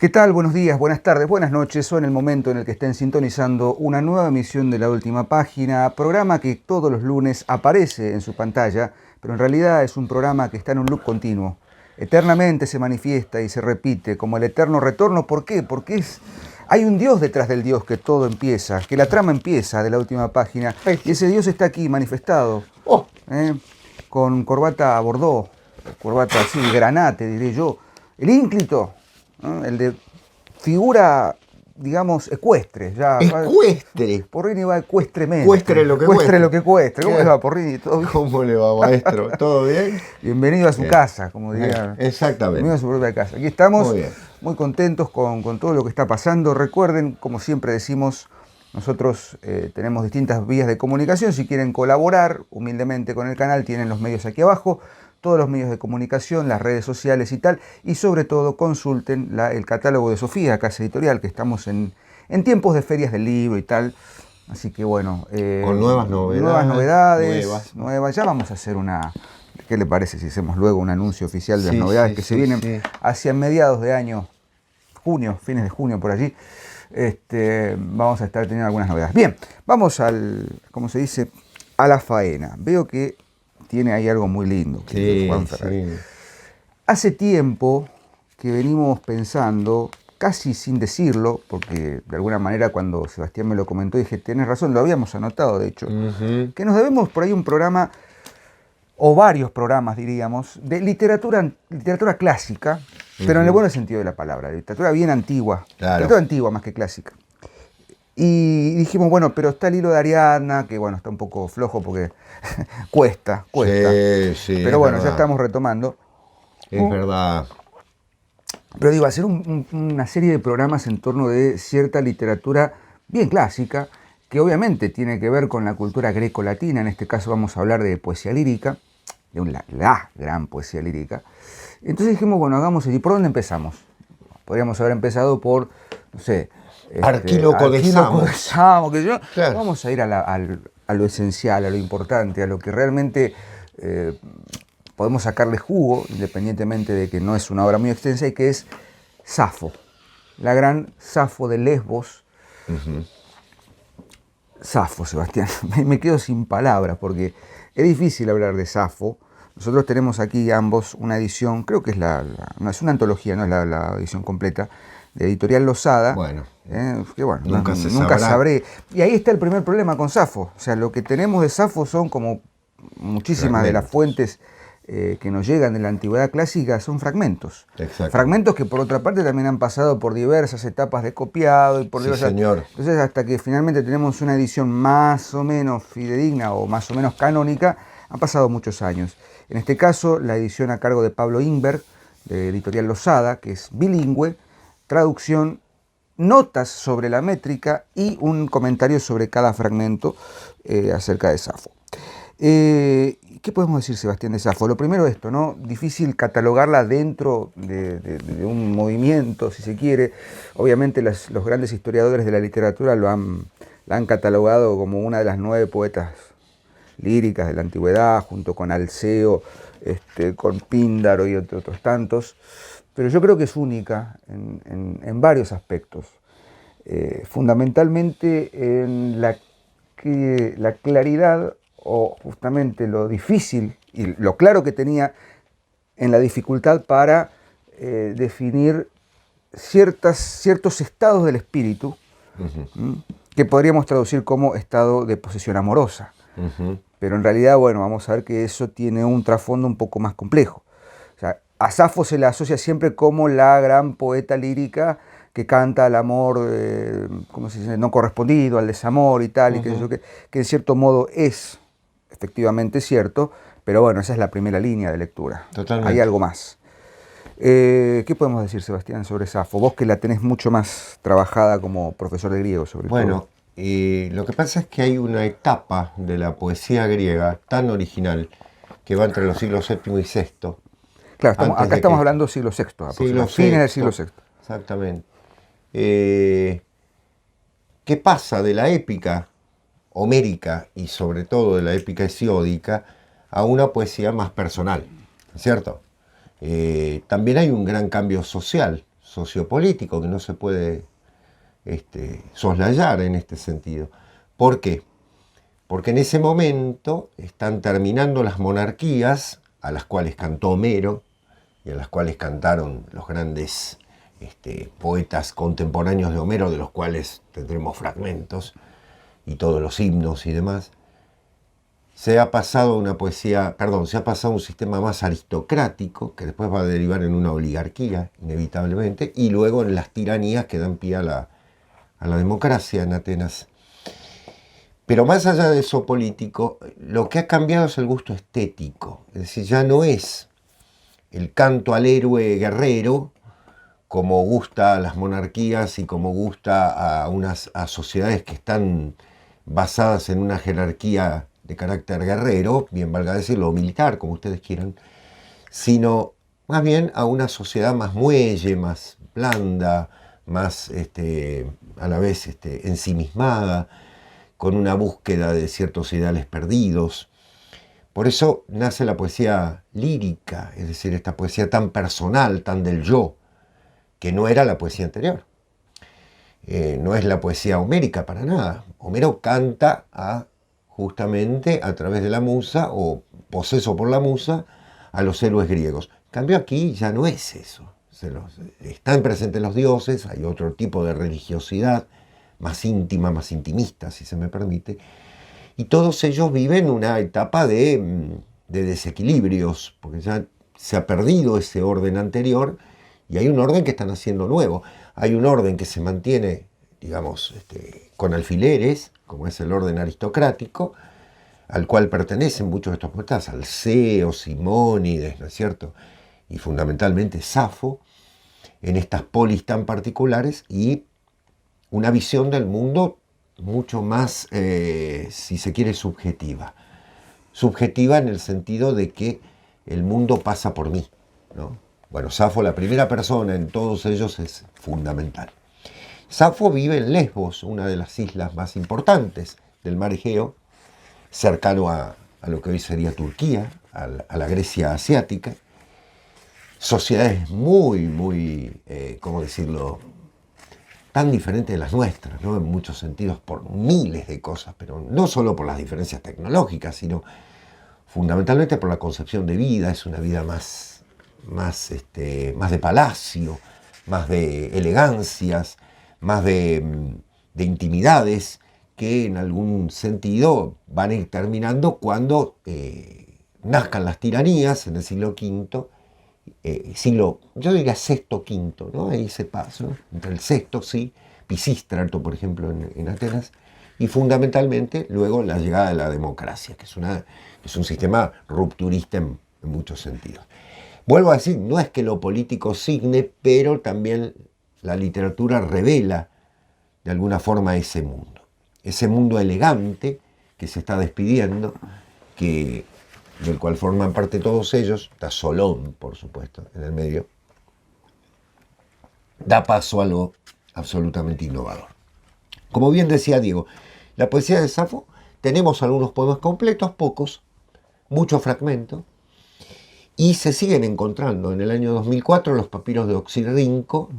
¿Qué tal? Buenos días, buenas tardes, buenas noches o en el momento en el que estén sintonizando una nueva emisión de La Última Página, programa que todos los lunes aparece en su pantalla, pero en realidad es un programa que está en un loop continuo. Eternamente se manifiesta y se repite como el eterno retorno. ¿Por qué? Porque hay un Dios detrás del Dios que todo empieza, que la trama empieza de La Última Página, y ese Dios está aquí manifestado, con corbata bordó, corbata así, granate, diré yo, el ínclito, ¿no? El de figura, digamos, ecuestre. Ya, ¡Ecuestre! Porrini va ecuestremente. Cuestre lo que cuestre. Lo que cuestre. ¿Cómo le va, Porrini? ¿Todo bien? ¿Cómo le va, maestro? ¿Todo bien? Bienvenido a su casa, como diría. Exactamente. Bienvenido a su propia casa. Aquí estamos Muy bien. muy contentos con todo lo que está pasando. Recuerden, como siempre decimos, nosotros tenemos distintas vías de comunicación. Si quieren colaborar humildemente con el canal, tienen los medios aquí abajo. Todos los medios de comunicación, las redes sociales y tal, y sobre todo consulten el catálogo de Sofía, Casa Editorial, que estamos en tiempos de ferias del libro y tal, así que bueno. Con nuevas novedades. Nuevas. Ya vamos a hacer ¿qué le parece si hacemos luego un anuncio oficial de las novedades que se vienen hacia mediados de año, junio, fines de junio por allí? Vamos a estar teniendo algunas novedades. Bien, vamos ¿cómo se dice? A la faena. Veo que tiene ahí algo muy lindo, Juan Ferrari. Sí. Hace tiempo que venimos pensando, casi sin decirlo, porque de alguna manera cuando Sebastián me lo comentó dije, tenés razón, lo habíamos anotado de hecho, que nos debemos por ahí un programa, o varios programas diríamos, de literatura clásica, pero en el buen sentido de la palabra, literatura bien antigua, literatura antigua más que clásica. Y dijimos, bueno, pero está el hilo de Ariadna, que bueno, está un poco flojo porque cuesta. Sí, pero bueno, ya estamos retomando. Es verdad. Pero digo, hacer una serie de programas en torno de cierta literatura bien clásica, que obviamente tiene que ver con la cultura greco-latina. En este caso vamos a hablar de poesía lírica, de la gran poesía lírica. Entonces dijimos, bueno, hagamos allí. ¿Por dónde empezamos? Podríamos haber empezado por, no sé, Arquíloco de Samos. Claro. Vamos a ir a lo esencial, a lo importante, a lo que realmente podemos sacarle jugo, independientemente de que no es una obra muy extensa, y que es Safo, la gran Safo de Lesbos. Safo, Sebastián, me quedo sin palabras porque es difícil hablar de Safo. Nosotros tenemos aquí ambos una edición, creo que es no es una antología, no es la edición completa, de Editorial Losada. Bueno, que bueno, nunca sabré. Y ahí está el primer problema con Safo. O sea, lo que tenemos de Safo son como muchísimas de las fuentes que nos llegan de la antigüedad clásica, son fragmentos. Exacto. Fragmentos que por otra parte también han pasado por diversas etapas de copiado y por diversas. Señor. Entonces, hasta que finalmente tenemos una edición más o menos fidedigna o más o menos canónica, han pasado muchos años. En este caso, la edición a cargo de Pablo Ingberg, de Editorial Losada, que es bilingüe, traducción, notas sobre la métrica y un comentario sobre cada fragmento acerca de Safo. ¿Qué podemos decir, Sebastián, de Safo? Lo primero esto, ¿no? Difícil catalogarla dentro de un movimiento, si se quiere. Obviamente los grandes historiadores de la literatura la han catalogado como una de las 9 poetas líricas de la antigüedad, junto con Alceo, con Píndaro y otros tantos. Pero yo creo que es única en varios aspectos. Fundamentalmente en la claridad o justamente lo difícil y lo claro que tenía en la dificultad para definir ciertos estados del espíritu, que podríamos traducir como estado de posesión amorosa. Pero en realidad, bueno, vamos a ver que eso tiene un trasfondo un poco más complejo. O sea, a Safo se la asocia siempre como la gran poeta lírica que canta al amor, ¿cómo se dice?, no correspondido, al desamor y tal, y que en cierto modo es efectivamente cierto, pero bueno, esa es la primera línea de lectura. Totalmente. Hay algo más. ¿Qué podemos decir, Sebastián, sobre Safo? Vos que la tenés mucho más trabajada como profesor de griego, sobre todo. Bueno, lo que pasa es que hay una etapa de la poesía griega tan original que va entre los siglos VII y VI. Claro, acá estamos hablando siglo VI, fines del siglo VI. Exactamente. ¿Qué pasa de la épica homérica y sobre todo de la épica hesiódica a una poesía más personal? ¿Cierto? También hay un gran cambio social sociopolítico que no se puede soslayar en este sentido. ¿Por qué? Porque en ese momento están terminando las monarquías, a las cuales cantó Homero y a las cuales cantaron los grandes poetas contemporáneos de Homero, de los cuales tendremos fragmentos, y todos los himnos y demás. Se ha pasado a un sistema más aristocrático, que después va a derivar en una oligarquía, inevitablemente, y luego en las tiranías que dan pie a la democracia en Atenas. Pero más allá de eso político, lo que ha cambiado es el gusto estético. Es decir, ya no es el canto al héroe guerrero, como gusta a las monarquías y como gusta a sociedades que están basadas en una jerarquía de carácter guerrero, bien valga decirlo, o militar, como ustedes quieran, sino más bien a una sociedad más muelle, más blanda, más a la vez ensimismada, con una búsqueda de ciertos ideales perdidos. Por eso nace la poesía lírica, es decir, esta poesía tan personal, tan del yo, que no era la poesía anterior. No es la poesía homérica para nada. Homero canta justamente a través de la musa, o poseso por la musa, a los héroes griegos. En cambio aquí ya no es eso. Están presentes los dioses, hay otro tipo de religiosidad, más íntima, más intimista, si se me permite, y todos ellos viven una etapa de desequilibrios, porque ya se ha perdido ese orden anterior y hay un orden que están haciendo nuevo. Hay un orden que se mantiene, digamos, con alfileres, como es el orden aristocrático, al cual pertenecen muchos de estos poetas, Alceo, Simónides, ¿no es cierto?, y fundamentalmente Safo, en estas polis tan particulares, y una visión del mundo mucho más, si se quiere, subjetiva. Subjetiva en el sentido de que el mundo pasa por mí, ¿no? Bueno, Safo, la primera persona en todos ellos, es fundamental. Safo vive en Lesbos, una de las islas más importantes del mar Egeo, cercano a lo que hoy sería Turquía, a la Grecia asiática. Sociedades muy, ¿cómo decirlo?, tan diferentes de las nuestras, ¿no?, en muchos sentidos, por miles de cosas, pero no solo por las diferencias tecnológicas, sino fundamentalmente por la concepción de vida. Es una vida más de palacio, más de elegancias, más de intimidades, que en algún sentido van a ir terminando cuando nazcan las tiranías en el siglo V, yo diría sexto, quinto, ¿no? Ahí se pasa, ¿no?, entre el sexto, sí, Pisístrato, por ejemplo, en Atenas, y fundamentalmente luego la llegada de la democracia, que es un sistema rupturista en muchos sentidos. Vuelvo a decir, no es que lo político signe, pero también la literatura revela de alguna forma ese mundo elegante que se está despidiendo, del cual forman parte todos ellos. Está Solón, por supuesto, en el medio. Da paso a algo absolutamente innovador. Como bien decía Diego, la poesía de Safo, tenemos algunos poemas completos, pocos, muchos fragmentos, y se siguen encontrando. En el año 2004 los papiros de Oxirrinco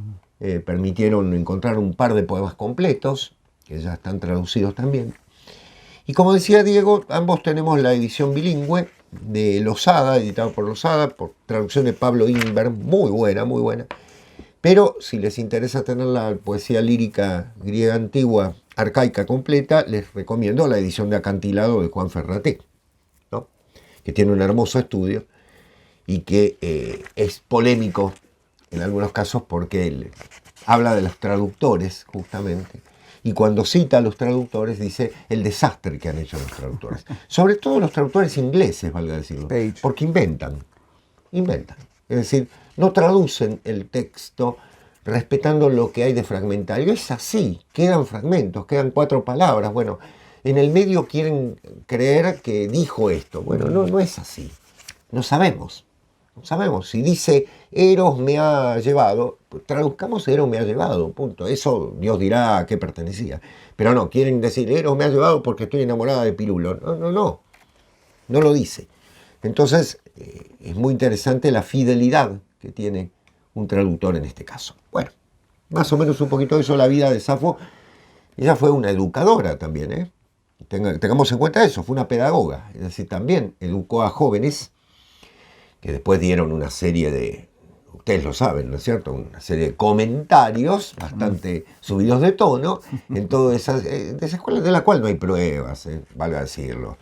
permitieron encontrar un par de poemas completos, que ya están traducidos también. Y como decía Diego, ambos tenemos la edición bilingüe de Losada, editado por Losada, por traducción de Pablo Inberg, muy buena. Pero si les interesa tener la poesía lírica griega antigua, arcaica completa, les recomiendo la edición de Acantilado de Juan Ferraté, ¿no?, que tiene un hermoso estudio y que es polémico en algunos casos porque él habla de los traductores, justamente, y cuando cita a los traductores dice el desastre que han hecho los traductores. Sobre todo los traductores ingleses, valga decirlo, porque inventan. Es decir, no traducen el texto respetando lo que hay de fragmentario. Es así, quedan fragmentos, quedan 4 palabras. Bueno, en el medio quieren creer que dijo esto. Bueno, no es así. No sabemos. Si dice Eros me ha llevado, pues traduzcamos Eros me ha llevado, punto. Eso Dios dirá a qué pertenecía. Pero no, quieren decir Eros me ha llevado porque estoy enamorada de Pirulo. No lo dice. Entonces es muy interesante la fidelidad que tiene un traductor en este caso. Bueno, más o menos un poquito de eso, la vida de Safo. Ella fue una educadora también, ¿eh? Tengamos en cuenta eso, fue una pedagoga, es decir, también educó a jóvenes que después dieron una serie de, ustedes lo saben, ¿no es cierto?, una serie de comentarios bastante subidos de tono en todas esas, de esa escuela de la cual no hay pruebas, valga decirlo.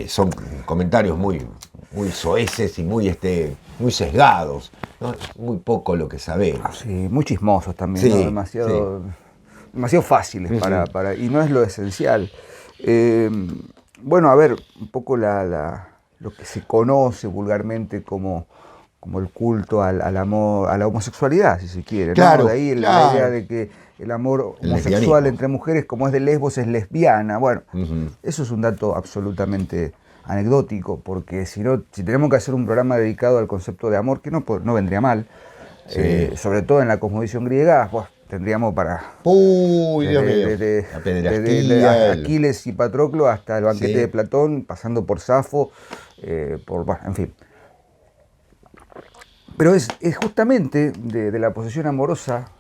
Son comentarios muy soeces y muy sesgados, ¿no? Muy poco lo que sabemos. Sí, muy chismosos también, Sí, ¿no? Demasiado fáciles y no es lo esencial. Bueno, a ver, un poco lo que se conoce vulgarmente como el culto al amor, a la homosexualidad, si se quiere, claro, ¿no? De ahí la idea de que el amor homosexual entre mujeres, como es de Lesbos, es lesbiana. Bueno, eso es un dato absolutamente anecdótico, porque si tenemos que hacer un programa dedicado al concepto de amor, que no vendría mal, sobre todo en la cosmovisión griega, pues, tendríamos para... Uy, Dios mío. La pederastía, Aquiles y Patroclo hasta el banquete de Platón, pasando por Safo, bueno, en fin. Pero es justamente de la posesión amorosa,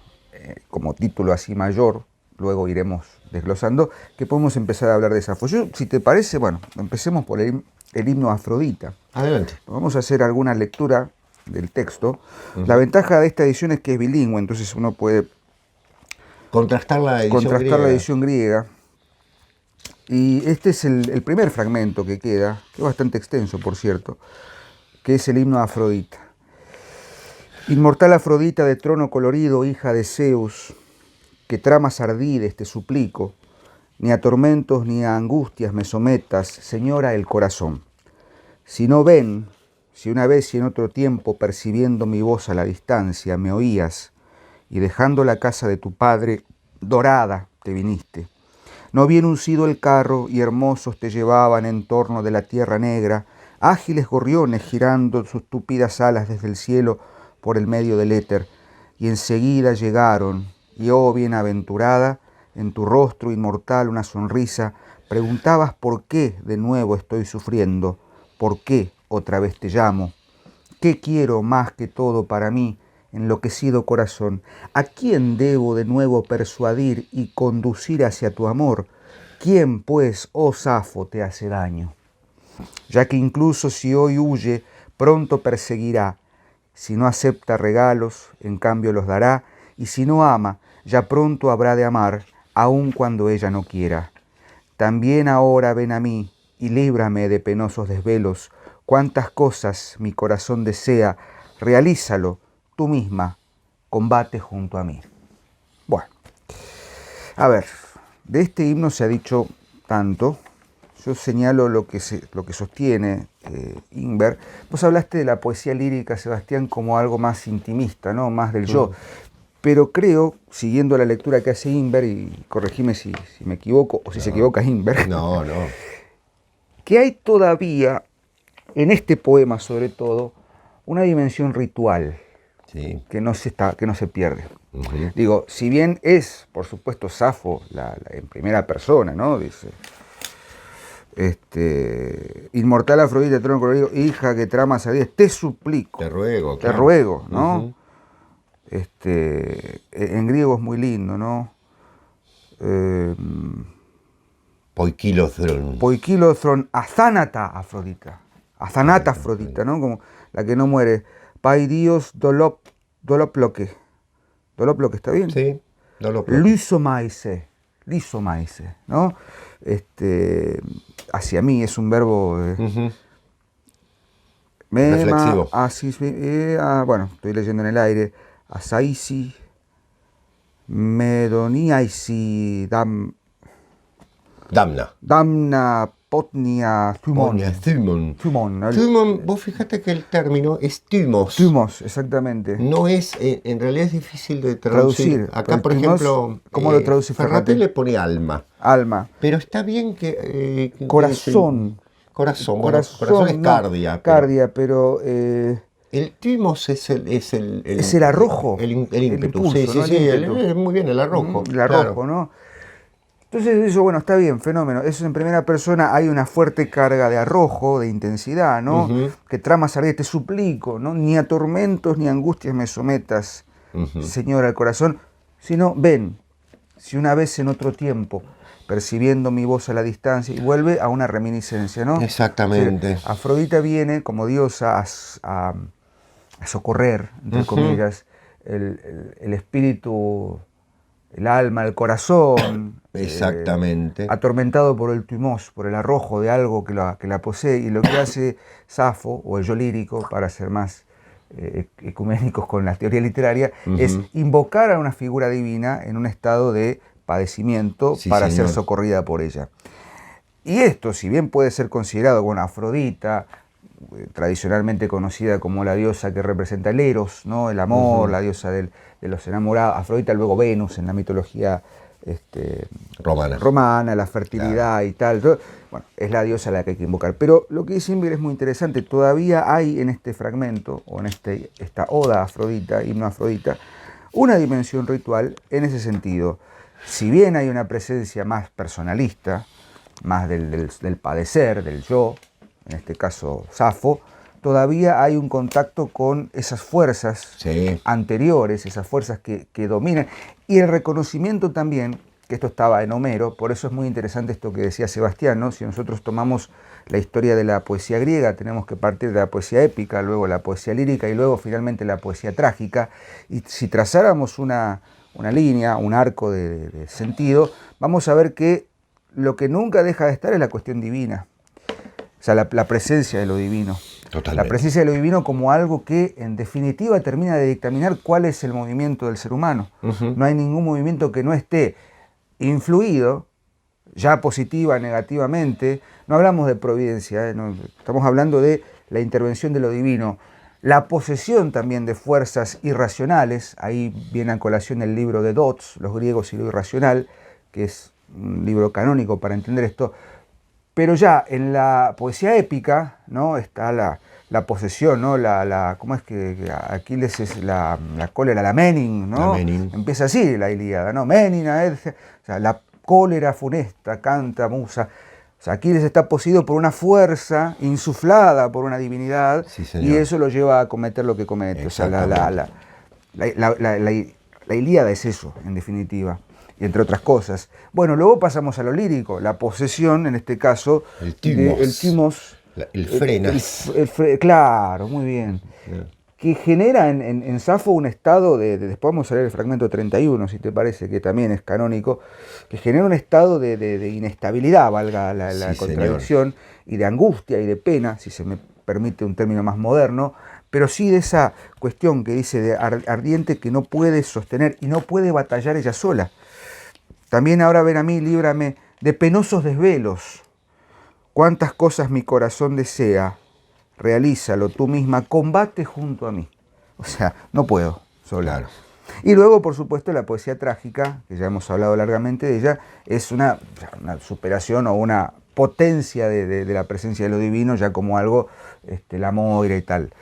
como título así mayor, luego iremos desglosando, que podemos empezar a hablar de Safo. Yo, si te parece, bueno, empecemos por el himno a Afrodita. Adelante. Vamos a hacer alguna lectura del texto. La ventaja de esta edición es que es bilingüe, entonces uno puede contrastar la edición griega. Y este es el primer fragmento que queda, que es bastante extenso, por cierto, que es el himno a Afrodita. Inmortal Afrodita de trono colorido, hija de Zeus, que tramas ardides te suplico, ni a tormentos ni a angustias me sometas, señora el corazón. Si no ven, si una vez y en otro tiempo, percibiendo mi voz a la distancia, me oías, y dejando la casa de tu padre, dorada te viniste. No bien uncido el carro y hermosos te llevaban en torno de la tierra negra, ágiles gorriones girando sus tupidas alas desde el cielo por el medio del éter, y enseguida llegaron, y oh bienaventurada, en tu rostro inmortal una sonrisa, preguntabas por qué de nuevo estoy sufriendo, por qué otra vez te llamo, qué quiero más que todo para mí, enloquecido corazón, ¿a quién debo de nuevo persuadir y conducir hacia tu amor? ¿Quién, pues, oh Safo, te hace daño? Ya que incluso si hoy huye, pronto perseguirá. Si no acepta regalos, en cambio los dará, y si no ama, ya pronto habrá de amar, aun cuando ella no quiera. También ahora ven a mí, y líbrame de penosos desvelos. Cuántas cosas mi corazón desea, realízalo, tú misma, combate junto a mí. Bueno, a ver, de este himno se ha dicho tanto. Yo señalo lo que sostiene Ingber. Vos hablaste de la poesía lírica, Sebastián, como algo más intimista, ¿no? Más del yo. Pero creo, siguiendo la lectura que hace Ingber, y corregime si me equivoco, o si se equivoca Ingber, que hay todavía, en este poema sobre todo, una dimensión ritual que no se pierde. Digo, si bien es, por supuesto, Safo en primera persona, ¿no? Dice... inmortal Afrodita de trono colorido, hija que tramas ardides, te suplico, te ruego, te ruego, ¿no? En griego es muy lindo, ¿no? Poikilothron azanata Afrodita, ¿no? Como la que no muere. Paidios doloploque, ¿está bien? Sí, doloploque. Lisomaise, ¿no? Hacia mí es un verbo reflexivo. Bueno, estoy leyendo en el aire. Asaisi, medoniaisi, damna, potnia, thumon. Thumon, vos fíjate que el término es thumos. Thumos, exactamente. No es, en realidad es difícil de traducir. Acá, por ejemplo, ¿cómo lo traduce Ferraté? Le pone alma. Pero está bien que corazón. Corazón es cardia. Pero el thumos es el arrojo. El ímpetu. Impulso, Sí, muy bien, el arrojo. El arrojo, claro. ¿No? Entonces eso, bueno, está bien, fenómeno. Eso en primera persona hay una fuerte carga de arrojo, de intensidad, ¿no? Que tramas ardientes, te suplico, ¿no? Ni a tormentos ni a angustias me sometas, Señor, al corazón, sino ven, si una vez en otro tiempo, percibiendo mi voz a la distancia, y vuelve a una reminiscencia, ¿no? Exactamente. O sea, Afrodita viene como diosa a socorrer, entre comillas, el espíritu, el alma, el corazón, Exactamente. atormentado por el tuimós, por el arrojo de algo que la posee, y lo que hace Safo, o el yo lírico, para ser más ecuménicos con la teoría literaria, es invocar a una figura divina en un estado de padecimiento para ser socorrida por ella. Y esto, si bien puede ser considerado, bueno, Afrodita, tradicionalmente conocida como la diosa que representa el eros, ¿no? El amor, la diosa de los enamorados, Afrodita, luego Venus en la mitología romana, la fertilidad y tal. Bueno, es la diosa a la que hay que invocar. Pero lo que dice Inver es muy interesante. Todavía hay en este fragmento, o en esta oda a Afrodita, himno a Afrodita, una dimensión ritual en ese sentido. Si bien hay una presencia más personalista, más del padecer, del yo, en este caso Safo, todavía hay un contacto con esas fuerzas anteriores, esas fuerzas que dominan, y el reconocimiento también, que esto estaba en Homero, por eso es muy interesante esto que decía Sebastián, ¿no? Si nosotros tomamos la historia de la poesía griega, tenemos que partir de la poesía épica, luego la poesía lírica y luego finalmente la poesía trágica, y si trazáramos una línea, un arco de sentido, vamos a ver que lo que nunca deja de estar es la cuestión divina. O sea, la presencia de lo divino. Totalmente. La presencia de lo divino como algo que, en definitiva, termina de dictaminar cuál es el movimiento del ser humano. No hay ningún movimiento que no esté influido, ya positiva, negativamente. No hablamos de providencia, no, estamos hablando de la intervención de lo divino. La posesión también de fuerzas irracionales. Ahí viene a colación el libro de Dodds, Los griegos y lo irracional, que es un libro canónico para entender esto. Pero ya en la poesía épica, ¿no? Está la posesión, ¿no? ¿Cómo es que Aquiles es la cólera, la Menin, ¿no? Empieza así la Ilíada, ¿no? Menina, o sea, la cólera funesta, canta Musa. O sea, Aquiles está poseído por una fuerza insuflada por una divinidad, y eso lo lleva a cometer lo que comete. O sea, la Ilíada es eso, en definitiva. Y entre otras cosas. Bueno, luego pasamos a lo lírico, la posesión, en este caso, el timos, el frenas. Claro, muy bien. Que genera en Safo un estado después vamos a leer el fragmento 31, si te parece, que también es canónico, que genera un estado de inestabilidad, valga la contradicción, y de angustia y de pena, si se me permite un término más moderno, pero sí de esa cuestión que dice de ardiente que no puede sostener y no puede batallar ella sola. También ahora ven a mí, líbrame de penosos desvelos. Cuántas cosas mi corazón desea, realízalo tú misma, combate junto a mí. O sea, no puedo sola. Claro. Y luego, por supuesto, la poesía trágica, que ya hemos hablado largamente de ella, es una superación o una potencia de la presencia de lo divino, ya como algo, la moira y tal.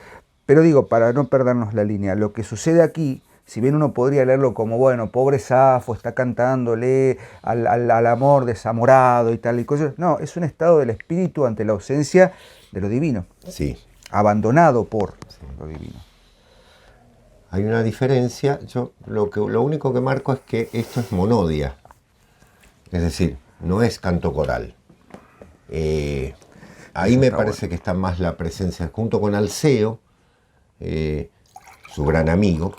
Pero digo, para no perdernos la línea, lo que sucede aquí, si bien uno podría leerlo como, bueno, pobre Safo, está cantándole al amor desamorado y tal y cosas, no, es un estado del espíritu ante la ausencia de lo divino. Sí. Abandonado por lo divino. Hay una diferencia, yo lo único que marco es que esto es monodia, es decir, no es canto coral. Ahí me parece que está más la presencia, junto con Alceo, su gran amigo,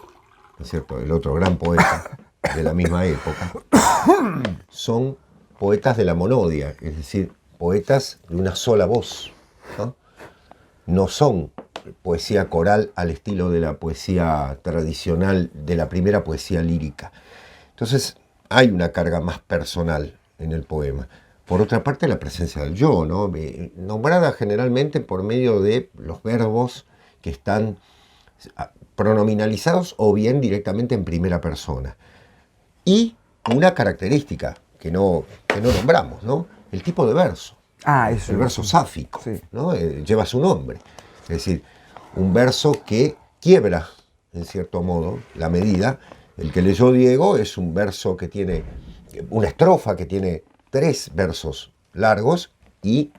¿no es cierto?, el otro gran poeta de la misma época, son poetas de la monodia, es decir, poetas de una sola voz, ¿no? No son poesía coral al estilo de la poesía tradicional, de la primera poesía lírica. Entonces hay una carga más personal en el poema. Por otra parte, la presencia del yo, ¿no? Nombrada generalmente por medio de los verbos que están pronominalizados o bien directamente en primera persona. Y una característica que no nombramos, ¿no? El tipo de verso. Eso. El verso sáfico, sí, ¿no? Lleva su nombre. Es decir, un verso que quiebra, en cierto modo, la medida. El que leyó Diego es un verso que tiene una estrofa que tiene 3 versos largos y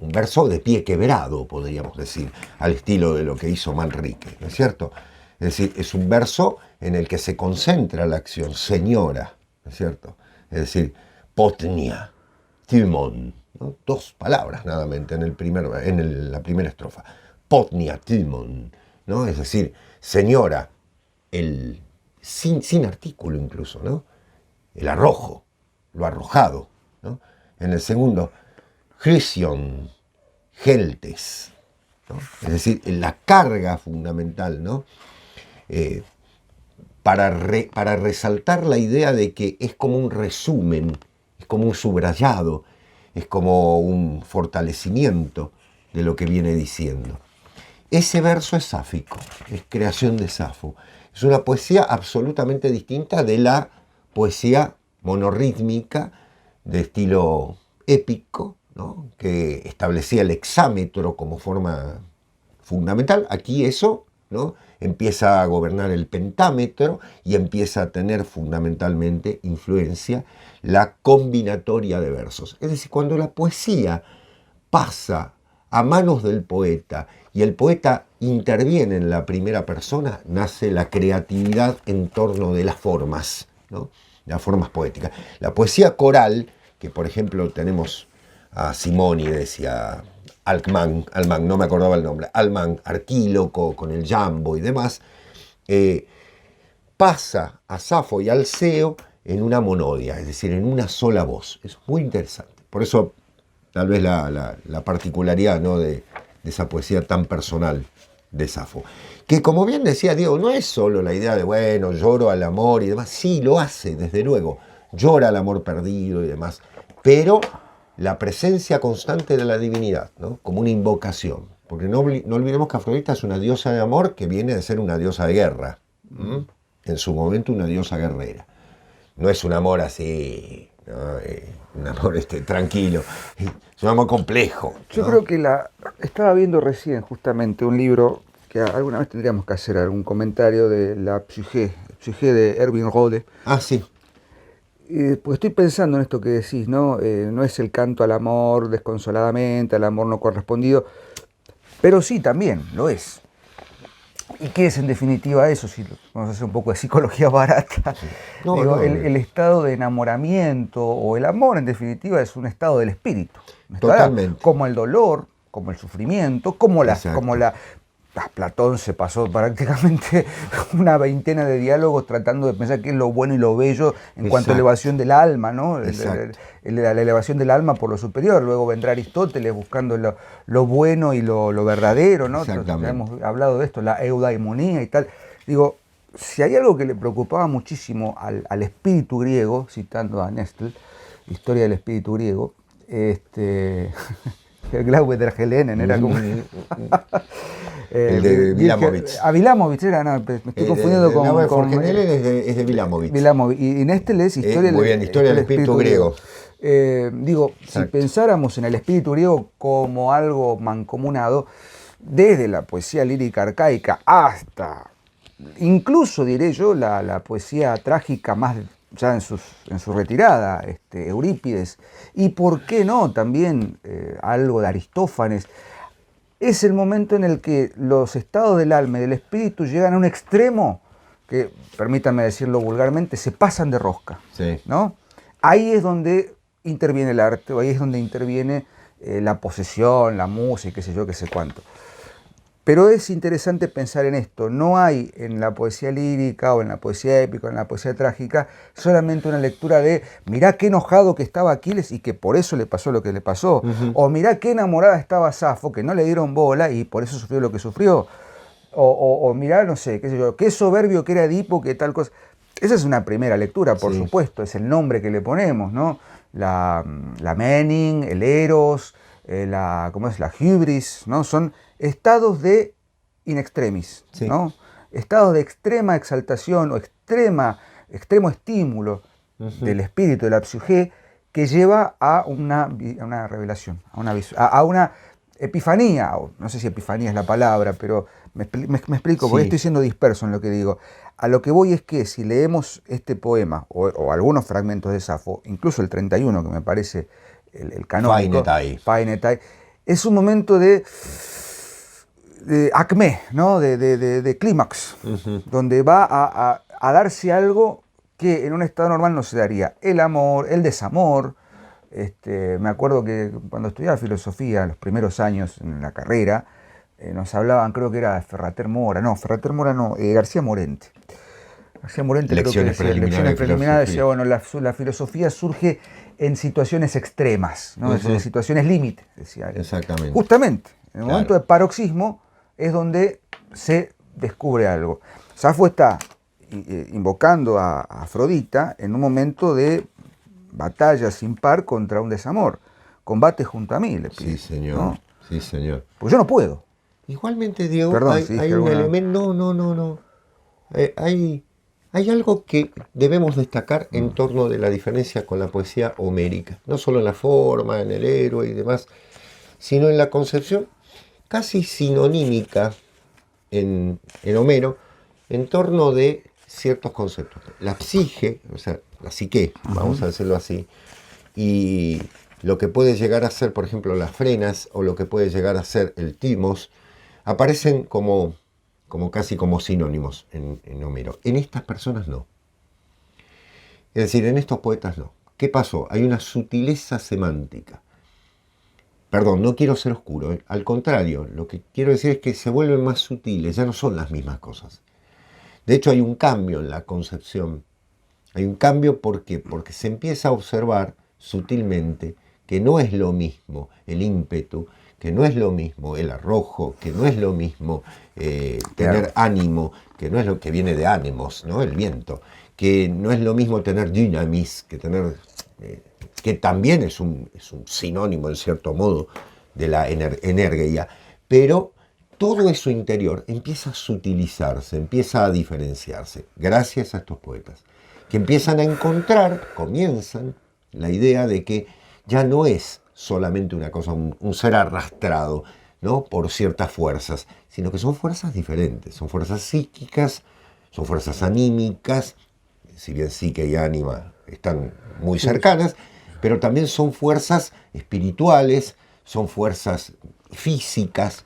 un verso de pie quebrado, podríamos decir, al estilo de lo que hizo Manrique, ¿no es cierto? Es decir, es un verso en el que se concentra la acción, señora, ¿no es cierto? Es decir, potnia, timon, ¿no? 2 palabras nada más en la primera estrofa. Potnia, timon, ¿no? Es decir, señora, sin artículo incluso, ¿no? El arrojo, lo arrojado, ¿no? En el segundo, Chrysion, geltes, ¿no? Es decir, la carga fundamental, ¿no? Para resaltar la idea de que es como un resumen, es como un subrayado, es como un fortalecimiento de lo que viene diciendo. Ese verso es sáfico, es creación de Safo. Es una poesía absolutamente distinta de la poesía monorrítmica de estilo épico, ¿no? Que establecía el hexámetro como forma fundamental. Aquí eso, ¿no? Empieza a gobernar el pentámetro y empieza a tener fundamentalmente influencia la combinatoria de versos. Es decir, cuando la poesía pasa a manos del poeta y el poeta interviene en la primera persona, nace la creatividad en torno de las formas, ¿no? Las formas poéticas. La poesía coral, que por ejemplo tenemos a Simónides y a Alcman, no me acordaba el nombre, Alcman, Arquíloco, con el Jambo y demás, pasa a Safo y Alceo en una monodia, es decir, en una sola voz. Es muy interesante. Por eso, tal vez la particularidad, ¿no? de esa poesía tan personal de Safo. Que, como bien decía Diego, no es solo la idea de, bueno, lloro al amor y demás. Sí, lo hace, desde luego. Llora al amor perdido y demás. Pero la presencia constante de la divinidad, ¿no? Como una invocación. Porque no olvidemos que Afrodita es una diosa de amor que viene de ser una diosa de guerra. En su momento una diosa guerrera. No es un amor así, ¿no? Un amor tranquilo. Es un amor complejo, ¿no? Yo creo que estaba viendo recién justamente un libro que alguna vez tendríamos que hacer algún comentario de la Psyché de Erwin Rohde. Ah, sí. Pues estoy pensando en esto que decís, ¿no? No es el canto al amor desconsoladamente, al amor no correspondido, pero sí también lo es. ¿Y qué es en definitiva eso? Si vamos a hacer un poco de psicología barata. Sí. El estado de enamoramiento o el amor en definitiva es un estado del espíritu. Totalmente. Como el dolor, como el sufrimiento, como Platón se pasó prácticamente una veintena de diálogos tratando de pensar qué es lo bueno y lo bello en cuanto a elevación del alma, ¿no? La elevación del alma por lo superior. Luego vendrá Aristóteles buscando lo bueno y lo verdadero, ¿no? Hemos hablado de esto, la eudaimonía y tal. Digo, si hay algo que le preocupaba muchísimo al espíritu griego, citando a Nestle, Historia del espíritu griego, el Glaube der Hellenen era como... el de Vilamovich. A Vilamovich era, no, me estoy confundiendo con es de Vilamovich. Y Nestle es Historia del espíritu griego. Si pensáramos en el espíritu griego como algo mancomunado, desde la poesía lírica arcaica hasta, incluso diré yo, la poesía trágica más ya en su retirada, Eurípides, y por qué no también algo de Aristófanes, es el momento en el que los estados del alma y del espíritu llegan a un extremo que, permítanme decirlo vulgarmente, se pasan de rosca, sí, ¿no? Ahí es donde interviene el arte, o ahí es donde interviene la posesión, la música, qué sé yo, qué sé cuánto. Pero es interesante pensar en esto. No hay en la poesía lírica o en la poesía épica o en la poesía trágica solamente una lectura de mirá qué enojado que estaba Aquiles y que por eso le pasó lo que le pasó. O mirá qué enamorada estaba Safo, que no le dieron bola y por eso sufrió lo que sufrió. O mirá, no sé, qué sé yo, qué soberbio que era Edipo, que tal cosa. Esa es una primera lectura, por supuesto, es el nombre que le ponemos, ¿no? La Menin, el Eros, la hubris, ¿no? Son estados de in extremis, ¿no? Estados de extrema exaltación o extremo estímulo del espíritu, de la psique, que lleva a una revelación, a una epifanía, o no sé si epifanía es la palabra, pero me explico, porque estoy siendo disperso en lo que digo, a lo que voy es que si leemos este poema o algunos fragmentos de Safo, incluso el 31, que me parece el canónico, Painetai, es un momento de acmé, ¿no? de clímax, donde va a darse algo que en un estado normal no se daría. El amor, el desamor. Me acuerdo que cuando estudiaba filosofía, los primeros años en la carrera, nos hablaban, creo que era Ferrater Mora, García Morente. García Morente Lecciones preliminares decía, bueno, la filosofía surge en situaciones extremas, ¿no? En situaciones límite, decía él. Exactamente. Justamente, en el momento de paroxismo es donde se descubre algo. Safo está invocando a Afrodita en un momento de batalla sin par contra un desamor. Combate junto a mí, le pide. Sí, señor. ¿No? Sí, señor. Porque yo no puedo. Igualmente, Diego, Perdón, hay un elemento... No. Hay algo que debemos destacar en torno de la diferencia con la poesía homérica. No solo en la forma, en el héroe y demás, sino en la concepción casi sinonímica en Homero en torno de ciertos conceptos. La psique, o sea, la psique, vamos a decirlo así, y lo que puede llegar a ser, por ejemplo, las frenas, o lo que puede llegar a ser el timos, aparecen como casi como sinónimos en Homero. En estas personas no. Es decir, en estos poetas no. ¿Qué pasó? Hay una sutileza semántica. Perdón, no quiero ser oscuro, ¿eh? Al contrario, lo que quiero decir es que se vuelven más sutiles, ya no son las mismas cosas. De hecho, hay un cambio en la concepción. Hay un cambio porque se empieza a observar sutilmente que no es lo mismo el ímpetu, que no es lo mismo el arrojo, que no es lo mismo tener ánimo, que no es lo que viene de ánimos, ¿no? El viento, que no es lo mismo tener dynamis, que tener... que también es un sinónimo, en cierto modo, de la energía, pero todo eso interior empieza a sutilizarse, empieza a diferenciarse, gracias a estos poetas, que empiezan a encontrar, comienzan la idea de que ya no es solamente una cosa, un ser arrastrado, ¿no? Por ciertas fuerzas, sino que son fuerzas diferentes, son fuerzas psíquicas, son fuerzas anímicas, si bien psique y ánima están muy cercanas, pero también son fuerzas espirituales, son fuerzas físicas,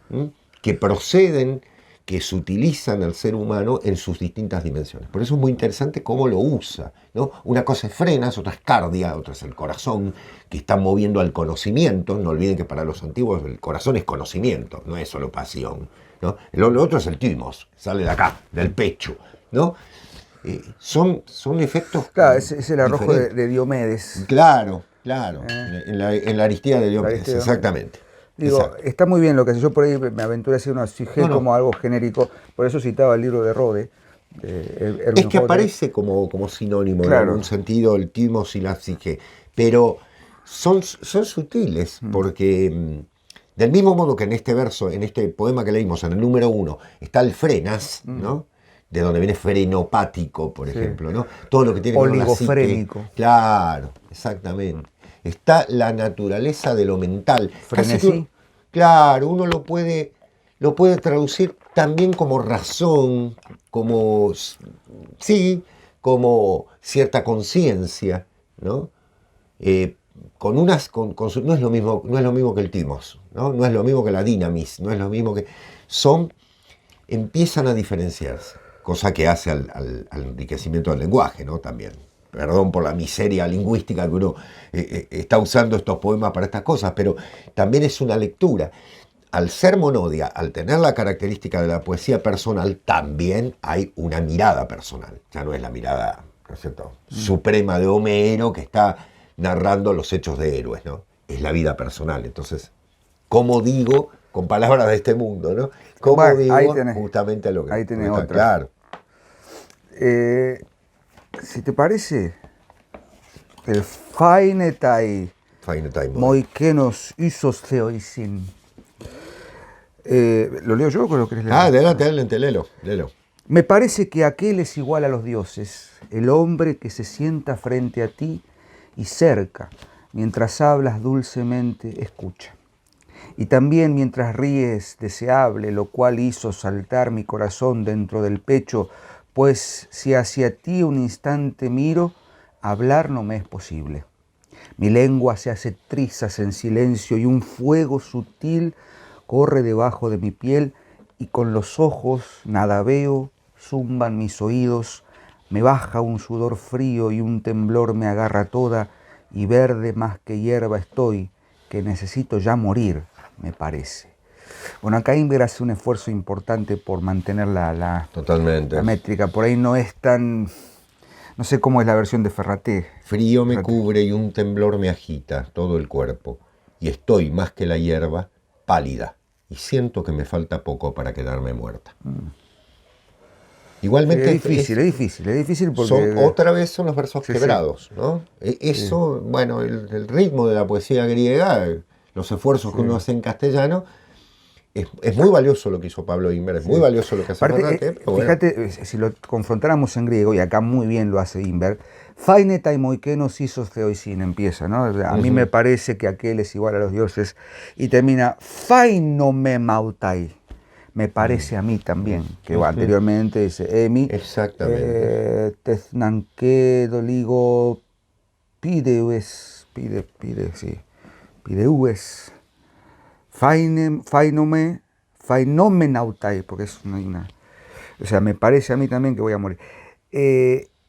que proceden, que se utilizan al ser humano en sus distintas dimensiones. Por eso es muy interesante cómo lo usa, ¿no? Una cosa es frenas, otra es cardia, otra es el corazón, que está moviendo al conocimiento. No olviden que para los antiguos el corazón es conocimiento, no es solo pasión, ¿no? Lo otro es el timos, sale de acá, del pecho, ¿no? Son efectos. Claro, es el arrojo de Diomedes. Claro. En la Aristía de Diomedes, exactamente. Digo, exacto. Está muy bien lo que hace. Yo por ahí me aventuré a hacer una psique como algo genérico, por eso citaba el libro de Rode. Es que aparece como sinónimo, claro, en algún sentido, el timos y la psique, pero son sutiles, porque del mismo modo que en este verso, en este poema que leímos, en el número 1, está el frenas, ¿no? De donde viene frenopático, por ejemplo, ¿no? Todo lo que tiene que ver con la psique. Claro, exactamente. Está la naturaleza de lo mental. Frenesí. Claro, uno lo puede traducir también como razón, como cierta conciencia, ¿no? No es lo mismo que el timos, ¿no? No es lo mismo que la dinamis, no es lo mismo que... Empiezan a diferenciarse, cosa que hace al enriquecimiento del lenguaje, ¿no? También. Perdón por la miseria lingüística que uno está usando estos poemas para estas cosas, pero también es una lectura. Al ser monodia, al tener la característica de la poesía personal, también hay una mirada personal. Ya no es la mirada, ¿no es cierto?, suprema de Homero, que está narrando los hechos de héroes, ¿no? Es la vida personal. Entonces, ¿cómo digo, con palabras de este mundo, ¿no? ¿Cómo digo justamente lo que... Ahí tenés otra. Claro. Si te parece, el Fainetai Moikenos Isos Theoisin. ¿Lo leo yo o lo querés leer? Adelante, léelo. Me parece que aquel es igual a los dioses, el hombre que se sienta frente a ti y cerca, mientras hablas dulcemente, escucha. Y también mientras ríes deseable, lo cual hizo saltar mi corazón dentro del pecho, pues si hacia ti un instante miro, hablar no me es posible. Mi lengua se hace trizas en silencio y un fuego sutil corre debajo de mi piel y con los ojos nada veo, zumban mis oídos, me baja un sudor frío y un temblor me agarra toda y verde más que hierba estoy, que necesito ya morir, me parece. Bueno, acá Inver hace un esfuerzo importante por mantener Totalmente. la métrica, por ahí no es tan... No sé cómo es la versión de Ferraté. Frío me cubre y un temblor me agita todo el cuerpo, y estoy más que la hierba, pálida, y siento que me falta poco para quedarme muerta. Igualmente Sí, es difícil porque... otra vez son los versos quebrados, ¿no? Eso, bueno, el ritmo de la poesía griega, los esfuerzos que uno hace en castellano, es muy valioso lo que hizo Pablo Inver, es muy valioso lo que hace Ferraté. Fíjate, si lo confrontáramos en griego, y acá muy bien lo hace Inver, Fainetai moikenos isos theoisin, empieza, ¿no? A mí me parece que aquel es igual a los dioses, y termina Fainomemautai, me parece a mí también, que anteriormente dice Emi, exactamente. Teznanque doligo pideues, pideues, Fainomenautai, porque es una... O sea, me parece a mí también que voy a morir.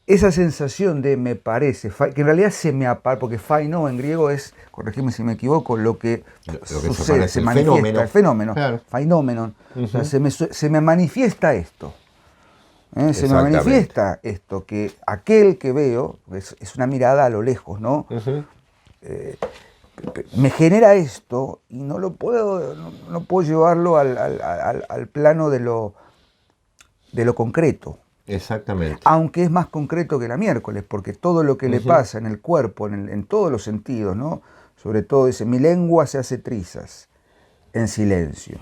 Esa sensación de me parece, que en realidad se me aparece, porque faino en griego es, corregime si me equivoco, lo que sucede, se manifiesta, el fenómeno, claro. Fainómenon. O sea, se me manifiesta esto. Se me manifiesta esto, que aquel que veo, es una mirada a lo lejos, ¿no? Me genera esto y no puedo llevarlo al plano de lo concreto. Exactamente. Aunque es más concreto que la miércoles, porque todo lo que le pasa en el cuerpo, en todos los sentidos, ¿no? Sobre todo dice, mi lengua se hace trizas en silencio.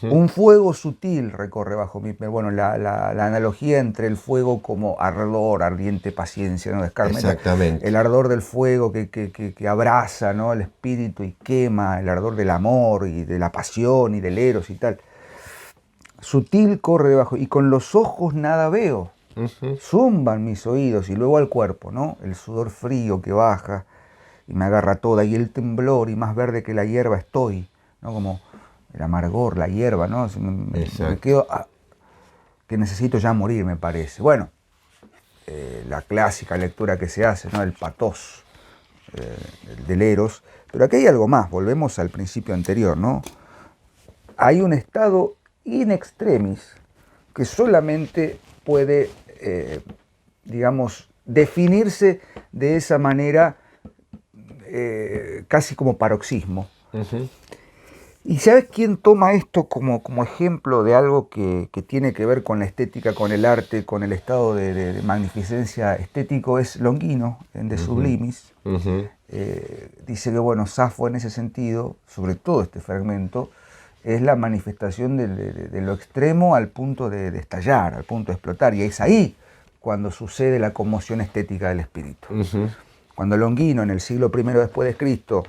Un fuego sutil recorre bajo mi piel. Bueno, la analogía entre el fuego como ardor, ardiente paciencia, ¿no? Exactamente. El ardor del fuego que abraza, ¿no? El espíritu y quema, el ardor del amor y de la pasión y del eros y tal. Sutil corre debajo y con los ojos nada veo. Zumban mis oídos y luego al cuerpo, ¿no? El sudor frío que baja y me agarra toda y el temblor y más verde que la hierba estoy, ¿no? Como el amargor, la hierba, ¿no? Me quedo que necesito ya morir, me parece. Bueno, la clásica lectura que se hace, ¿no? El patos del eros. Pero aquí hay algo más, volvemos al principio anterior, ¿no? Hay un estado in extremis que solamente puede, digamos, definirse de esa manera casi como paroxismo. ¿Y sabes quién toma esto como ejemplo de algo que tiene que ver con la estética, con el arte, con el estado de magnificencia estético? Es Longino, en De Sublimis. Dice que, bueno, Safo en ese sentido, sobre todo este fragmento, es la manifestación de lo extremo al punto de estallar, al punto de explotar. Y es ahí cuando sucede la conmoción estética del espíritu. Cuando Longino, en el siglo I después de Cristo,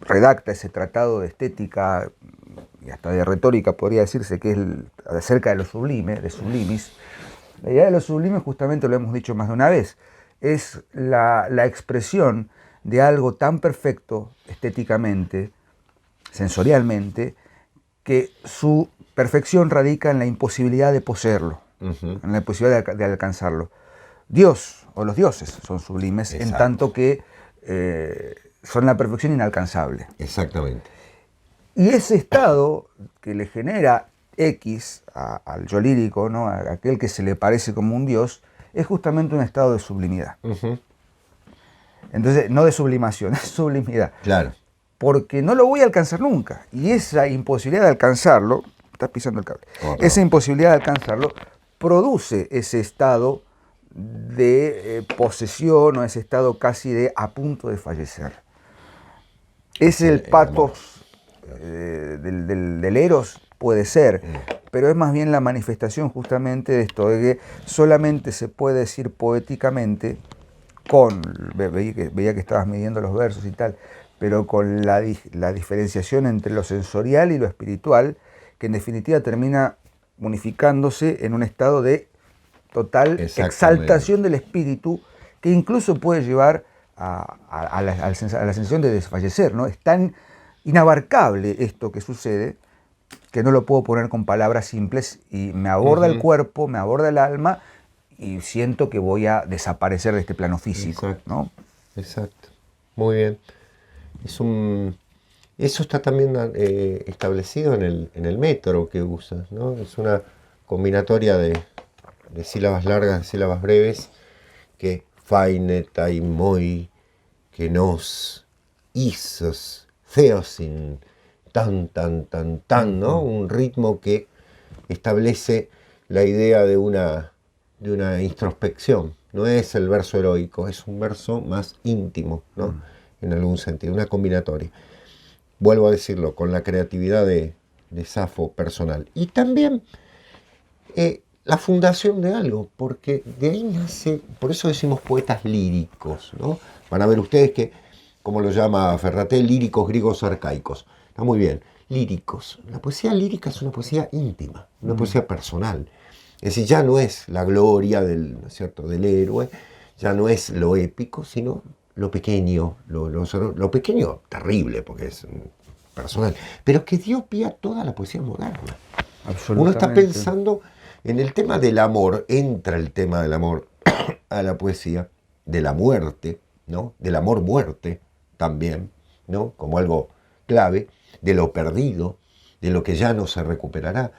redacta ese tratado de estética y hasta de retórica, podría decirse que es acerca de lo sublime, de Sublimis. La idea de lo sublime, justamente lo hemos dicho más de una vez, es la expresión de algo tan perfecto estéticamente, sensorialmente, que su perfección radica en la imposibilidad de poseerlo, en la imposibilidad de alcanzarlo. Dios o los dioses son sublimes, en tanto que son la perfección inalcanzable. Exactamente. Y ese estado que le genera X al yo lírico, ¿no? A aquel que se le parece como un dios, es justamente un estado de sublimidad. Entonces, no de sublimación, es sublimidad. Claro. Porque no lo voy a alcanzar nunca. Y esa imposibilidad de alcanzarlo, estás pisando el cable, esa imposibilidad de alcanzarlo produce ese estado de posesión o ese estado casi de a punto de fallecer. Es el patos del eros, puede ser, pero es más bien la manifestación justamente de esto, de que solamente se puede decir poéticamente veía que estabas midiendo los versos y tal, pero con la diferenciación entre lo sensorial y lo espiritual, que en definitiva termina unificándose en un estado de total exaltación del espíritu que incluso puede llevar a la sensación de desfallecer, ¿no? Es tan inabarcable esto que sucede que no lo puedo poner con palabras simples y me aborda el cuerpo, me aborda el alma y siento que voy a desaparecer de este plano físico. Exacto, ¿no? Exacto. Muy bien. Eso está también establecido en el método que usas, ¿no? Es una combinatoria de sílabas largas, de sílabas breves, que faine, tai, moi, que nos, isos, theosin, tan, tan, tan, tan, ¿no? Un ritmo que establece la idea de una introspección. No es el verso heroico, es un verso más íntimo, ¿no? En algún sentido, una combinatoria. Vuelvo a decirlo, con la creatividad de Safo personal. Y también la fundación de algo, porque de ahí nace, por eso decimos poetas líricos, ¿no? Van a ver ustedes que, como lo llama Ferraté, líricos griegos arcaicos. Está muy bien, líricos. La poesía lírica es una poesía íntima, una poesía personal. Es decir, ya no es la gloria del, ¿no es cierto?, del héroe, ya no es lo épico, sino lo pequeño, lo pequeño terrible, porque es personal, pero que dio pie a toda la poesía moderna. Uno está pensando en el tema del amor, entra el tema del amor a la poesía, de la muerte, ¿no? Del amor-muerte también, ¿no? Como algo clave, de lo perdido, de lo que ya no se recuperará,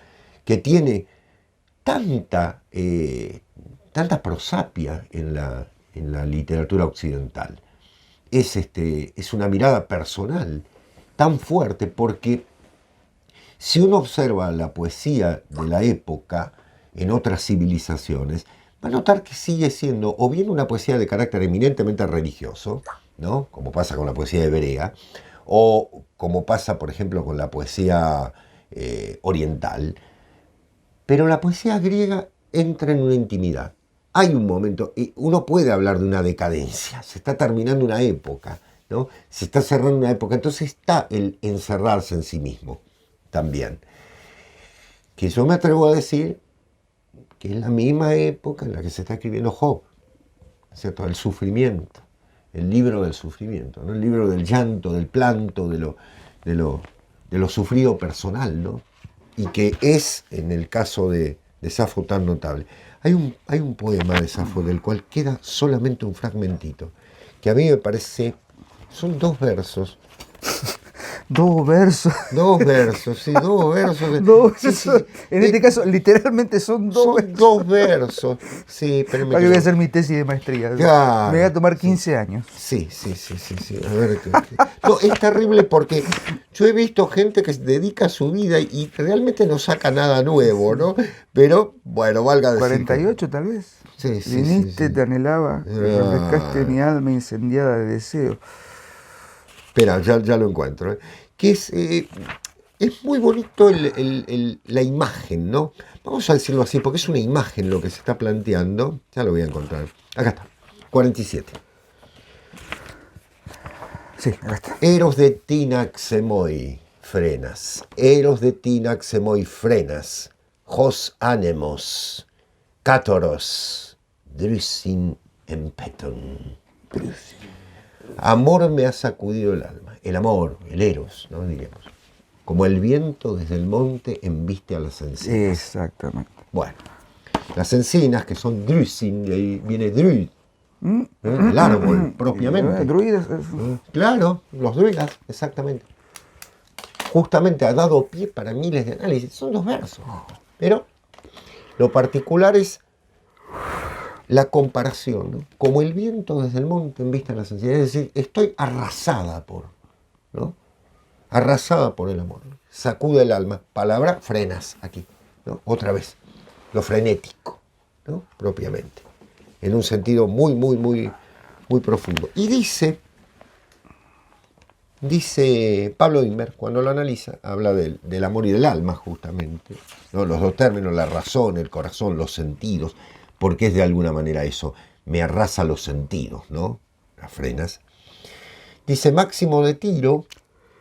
que tiene tanta prosapia en la literatura occidental. Es una mirada personal tan fuerte, porque si uno observa la poesía de la época en otras civilizaciones, va a notar que sigue siendo o bien una poesía de carácter eminentemente religioso, ¿no? Como pasa con la poesía hebrea, o como pasa, por ejemplo, con la poesía oriental, pero la poesía griega entra en una intimidad. Hay un momento, y uno puede hablar de una decadencia, se está terminando una época, ¿no? Se está cerrando una época, entonces está el encerrarse en sí mismo también. Que yo me atrevo a decir que es la misma época en la que se está escribiendo Job, ¿cierto? El sufrimiento, el libro del sufrimiento, ¿no? El libro del llanto, del planto, de lo sufrido personal, ¿no? Y que es, en el caso de Safo, tan notable. Hay un poema de Safo del cual queda solamente un fragmentito, que a mí me parece, son dos versos. Dos versos. Dos versos, sí, dos versos. Sí. En este caso, literalmente son dos versos. Son dos versos, sí. Para que voy a hacer mi tesis de maestría. Claro, me voy a tomar 15 años. Sí. A ver, no, es terrible porque yo he visto gente que dedica su vida y realmente no saca nada nuevo, ¿no? Pero, bueno, valga decir. 48 tal vez. Sí. Viniste, te anhelaba, refrescaste mi alma incendiada de deseo. Espera, ya lo encuentro. Que es muy bonito la imagen, ¿no? Vamos a decirlo así, porque es una imagen lo que se está planteando. Ya lo voy a encontrar. Acá está, 47. Sí, acá está. Eros de Tinaxemoi frenas. Eros de Tinaxemoi frenas. Hos anemos. Cátoros. Drusin empeton. Amor me ha sacudido el alma. El amor, el eros, ¿no? Diríamos. Como el viento desde el monte embiste a las encinas. Exactamente. Bueno, las encinas, que son drusin, de ahí viene druid, el árbol propiamente. Druidas. Claro, los druidas, exactamente. Justamente ha dado pie para miles de análisis. Son dos versos. Pero lo particular es la comparación, ¿no? Como el viento desde el monte embiste a las encinas. Es decir, estoy arrasada por, ¿no? Arrasada por el amor. Sacude el alma. Palabra frenas aquí, ¿no? Otra vez. Lo frenético, ¿no? Propiamente. En un sentido muy profundo. Y dice Pablo Inver, cuando lo analiza, habla del amor y del alma, justamente, ¿no? Los dos términos, la razón, el corazón, los sentidos, porque es de alguna manera eso, me arrasa los sentidos, ¿no? Las frenas. Dice Máximo de Tiro,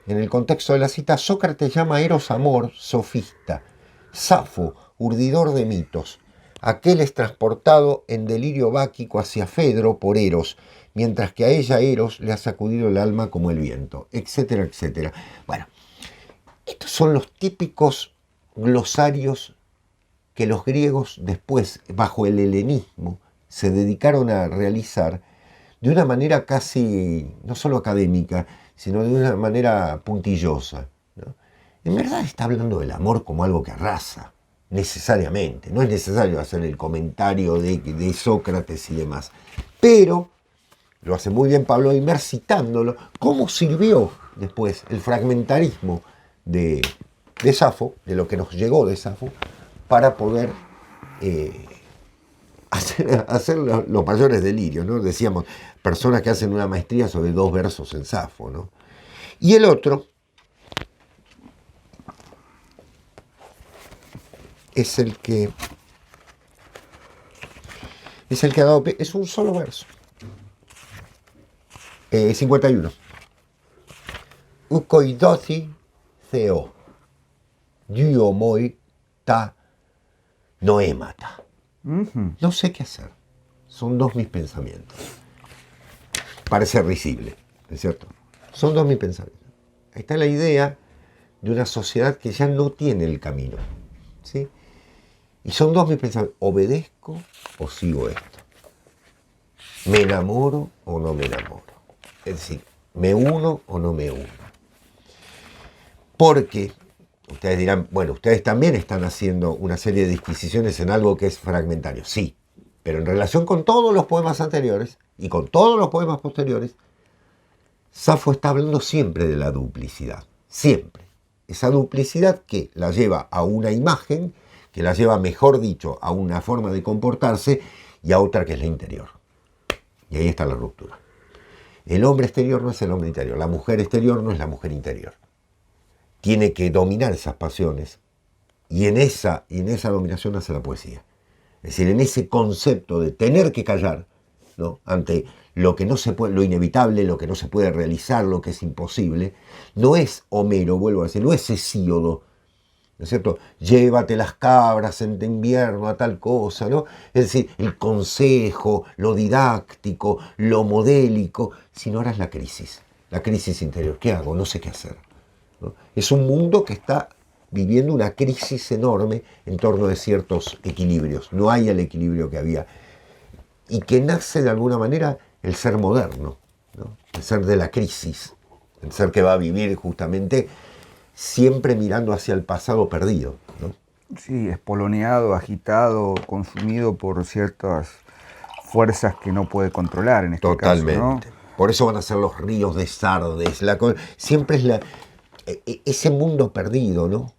en el contexto de la cita, Sócrates llama a Eros amor, sofista, Safo, urdidor de mitos, Aquel es transportado en delirio báquico hacia Fedro por Eros, mientras que a ella Eros le ha sacudido el alma como el viento, etcétera, etcétera. Bueno, estos son los típicos glosarios que los griegos después, bajo el helenismo, se dedicaron a realizar de una manera casi, no solo académica, sino de una manera puntillosa, ¿no? En verdad está hablando del amor como algo que arrasa, necesariamente. No es necesario hacer el comentario de Sócrates y demás. Pero lo hace muy bien Pablo Aymer citándolo, cómo sirvió después el fragmentarismo de Safo, de lo que nos llegó de Safo, para poder hacer los mayores delirios, ¿no? Decíamos, personas que hacen una maestría sobre 2 versos en Safo, ¿no? Y el otro es el que ha dado, es un solo verso. 51. Ukoidothi theo, diomoi ta noemata. No sé qué hacer. Son 2 mis pensamientos. Parece risible, ¿es cierto? Son 2 mis pensamientos. Ahí está la idea de una sociedad que ya no tiene el camino, ¿sí? Y son 2 mis pensamientos. ¿Obedezco o sigo esto? ¿Me enamoro o no me enamoro? Es decir, ¿me uno o no me uno? Porque ustedes dirán, bueno, ustedes también están haciendo una serie de disquisiciones en algo que es fragmentario. Sí, pero en relación con todos los poemas anteriores y con todos los poemas posteriores, Safo está hablando siempre de la duplicidad. Siempre. Esa duplicidad que la lleva a una imagen, que la lleva, mejor dicho, a una forma de comportarse y a otra que es la interior. Y ahí está la ruptura. El hombre exterior no es el hombre interior, la mujer exterior no es la mujer interior. Tiene que dominar esas pasiones y en esa dominación nace la poesía. Es decir, en ese concepto de tener que callar, ¿no?, ante lo que no se puede, lo inevitable, lo que no se puede realizar, lo que es imposible, no es Homero, vuelvo a decir, no es Hesíodo, ¿no es cierto? Llévate las cabras en invierno a tal cosa, ¿no? Es decir, el consejo, lo didáctico, lo modélico, sino ahora es la crisis interior. ¿Qué hago? No sé qué hacer, ¿no? Es un mundo que está viviendo una crisis enorme en torno de ciertos equilibrios. No hay el equilibrio que había. Y que nace de alguna manera el ser moderno, ¿no? El ser de la crisis, el ser que va a vivir justamente siempre mirando hacia el pasado perdido, ¿no? Sí, espoloneado, agitado, consumido por ciertas fuerzas que no puede controlar en este Totalmente. caso, ¿no? Por eso van a ser los ríos de Sardes, siempre es ese mundo perdido, ¿no?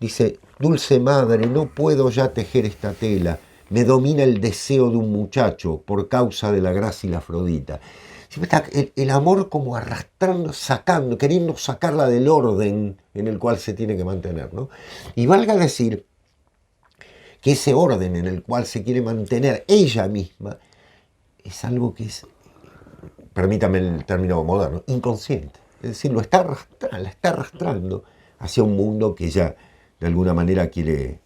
Dice, dulce madre, no puedo ya tejer esta tela, me domina el deseo de un muchacho por causa de la gracia y la Afrodita. Siempre está el amor como arrastrando, sacando, queriendo sacarla del orden en el cual se tiene que mantener, ¿no? Y valga decir que ese orden en el cual se quiere mantener ella misma es algo que es, permítame el término moderno, inconsciente. Es decir, la está arrastrando hacia un mundo que ya de alguna manera quiere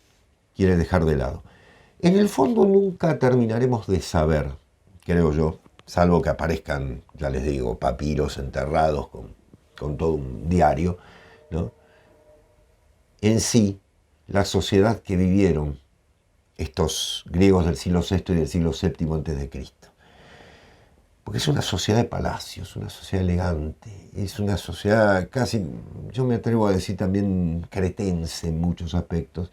dejar de lado. En el fondo nunca terminaremos de saber, creo yo, salvo que aparezcan, ya les digo, papiros enterrados con todo un diario, ¿no?, en sí, la sociedad que vivieron estos griegos del siglo VI y del siglo VII antes de Cristo. Porque es una sociedad de palacios, una sociedad elegante, es una sociedad casi, yo me atrevo a decir también cretense en muchos aspectos,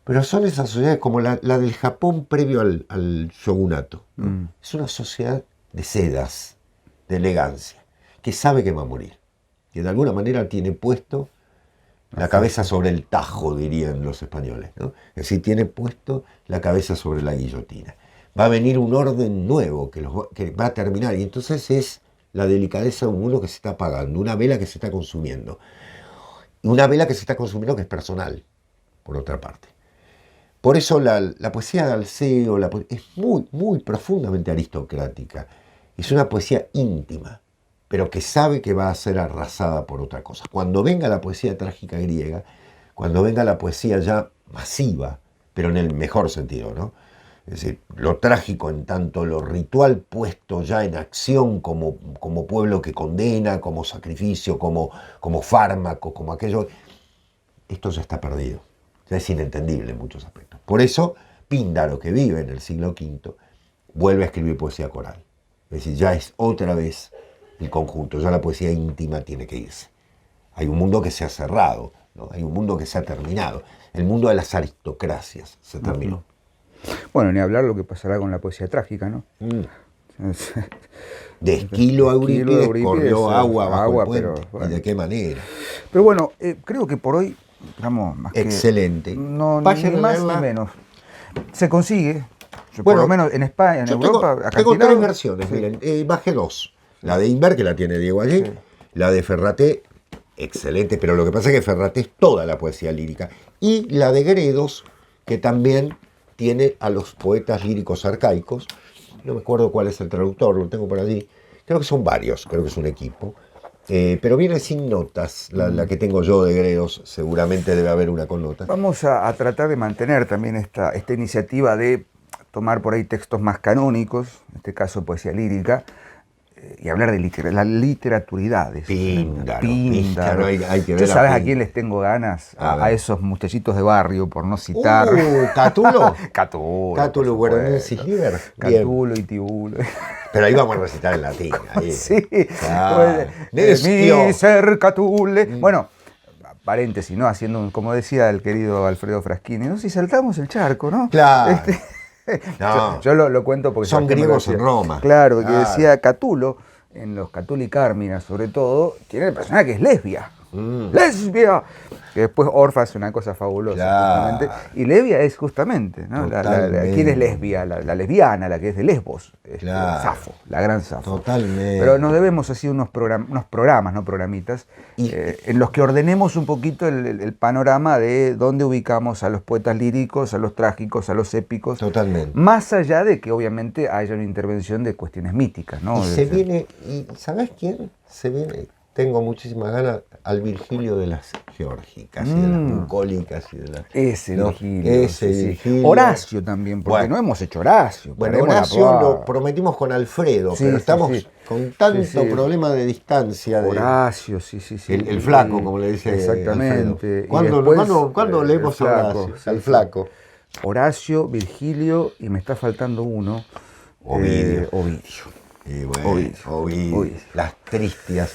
pero son esas sociedades como la del Japón previo al shogunato, ¿no? Es una sociedad de sedas, de elegancia, que sabe que va a morir, que de alguna manera tiene puesto la cabeza sobre el tajo, dirían los españoles, ¿no? Es decir, tiene puesto la cabeza sobre la guillotina. Va a venir un orden nuevo que va a terminar, y entonces es la delicadeza de un mundo que se está apagando, una vela que se está consumiendo. Y una vela que se está consumiendo que es personal, por otra parte. Por eso la poesía de Alceo es muy, muy profundamente aristocrática. Es una poesía íntima, pero que sabe que va a ser arrasada por otra cosa. Cuando venga la poesía trágica griega, cuando venga la poesía ya masiva, pero en el mejor sentido, ¿no? Es decir, lo trágico en tanto lo ritual puesto ya en acción como pueblo que condena, como sacrificio, como fármaco, como aquello, esto ya está perdido, ya es inentendible en muchos aspectos. Por eso Píndaro, que vive en el siglo V, vuelve a escribir poesía coral. Es decir, ya es otra vez el conjunto, ya la poesía íntima tiene que irse. Hay un mundo que se ha cerrado, ¿no? Hay un mundo que se ha terminado. El mundo de las aristocracias se terminó. Bueno, ni hablar lo que pasará con la poesía trágica, ¿no? De Esquilo a Eurípides corrió agua bajo el puente. Pero, bueno. ¿Y de qué manera? Pero bueno, creo que por hoy, digamos, más excelente. Que, no, ni más ni menos. Se consigue, bueno, por lo menos en España, en Europa. Tengo 3 versiones, sí. Miren, bajé 2. La de Inver, que la tiene Diego allí, sí. La de Ferraté, excelente, pero lo que pasa es que Ferraté es toda la poesía lírica. Y la de Gredos, que también tiene a los poetas líricos arcaicos. No me acuerdo cuál es el traductor, lo tengo por allí. Creo que son varios, creo que es un equipo. Pero viene sin notas. La que tengo yo de Gredos, seguramente debe haber una con notas. Vamos a tratar de mantener también esta iniciativa de tomar por ahí textos más canónicos, en este caso poesía lírica, y hablar de las literaturidades. Píndaro. Hay que ver. ¿Tú sabes a quién les tengo ganas? A esos muchachitos de barrio, por no citar. ¿Catulo? Catulo, Guernesis Liber. Catulo y Tibulo. Pero ahí vamos a recitar en latín. Ahí. Sí. Mi ser Catule. Bueno, paréntesis, ¿no? Haciendo, como decía el querido Alfredo Fraschini, ¿no? Si saltamos el charco, ¿no? Claro. No, yo lo cuento porque son griegos en Roma. Claro, que decía Catulo, en los Catuli Carmina sobre todo, tiene el personaje que es lesbia. ¡Lesbia! Que después Orfa hace una cosa fabulosa. Claro. Y Lesbia es justamente, ¿no? ¿Quién es lesbia? La lesbiana, la que es de Lesbos. Claro. Safo, la gran Safo. Totalmente. Pero nos debemos así unos programas, no programitas, en los que ordenemos un poquito el panorama de dónde ubicamos a los poetas líricos, a los trágicos, a los épicos. Totalmente. Más allá de que obviamente haya una intervención de cuestiones míticas, ¿no? ¿Y sabes quién? Se viene, tengo muchísimas ganas, al Virgilio de las geórgicas y de las bucólicas y de las... Ese Virgilio. Virgilio. Horacio también, porque no hemos hecho Horacio. Bueno, Horacio lo prometimos con Alfredo, pero estamos con tanto problema de distancia. Horacio, El flaco, como le dice exactamente. ¿Cuándo leemos a Horacio? El flaco. Horacio, Virgilio, y me está faltando uno. Ovidio. Y bueno, Ovidio. Las Tristias.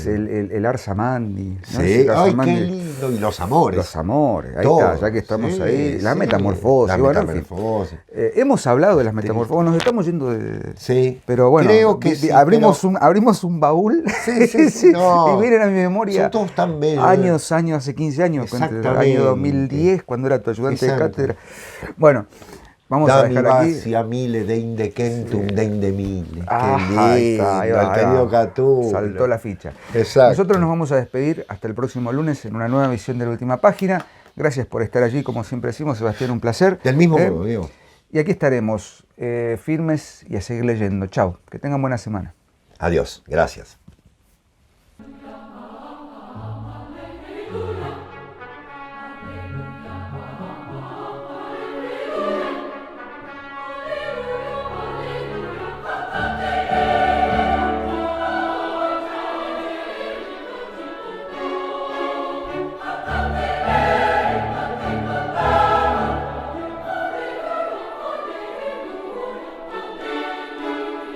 El Arsamandi. ¿no? Sí, ay, qué lindo. Y los amores. Los amores, ahí está, ya que estamos ahí. La metamorfosis. Hemos hablado de las metamorfosis, nos estamos yendo de... Sí. Pero bueno, creo que abrimos un baúl y miren a mi memoria. Son todos tan bellos. Años, hace 15 años, el año 2010, cuando era tu ayudante de cátedra. Bueno, vamos a dejar aquí. A mile de indecentum de indemile. Qué lindo, el querido Catulo. Saltó la ficha. Exacto. Nosotros nos vamos a despedir hasta el próximo lunes en una nueva emisión de La Última Página. Gracias por estar allí, como siempre decimos, Sebastián, un placer. Del mismo modo, Diego. Y aquí estaremos, firmes y a seguir leyendo. Chau, que tengan buena semana. Adiós, gracias.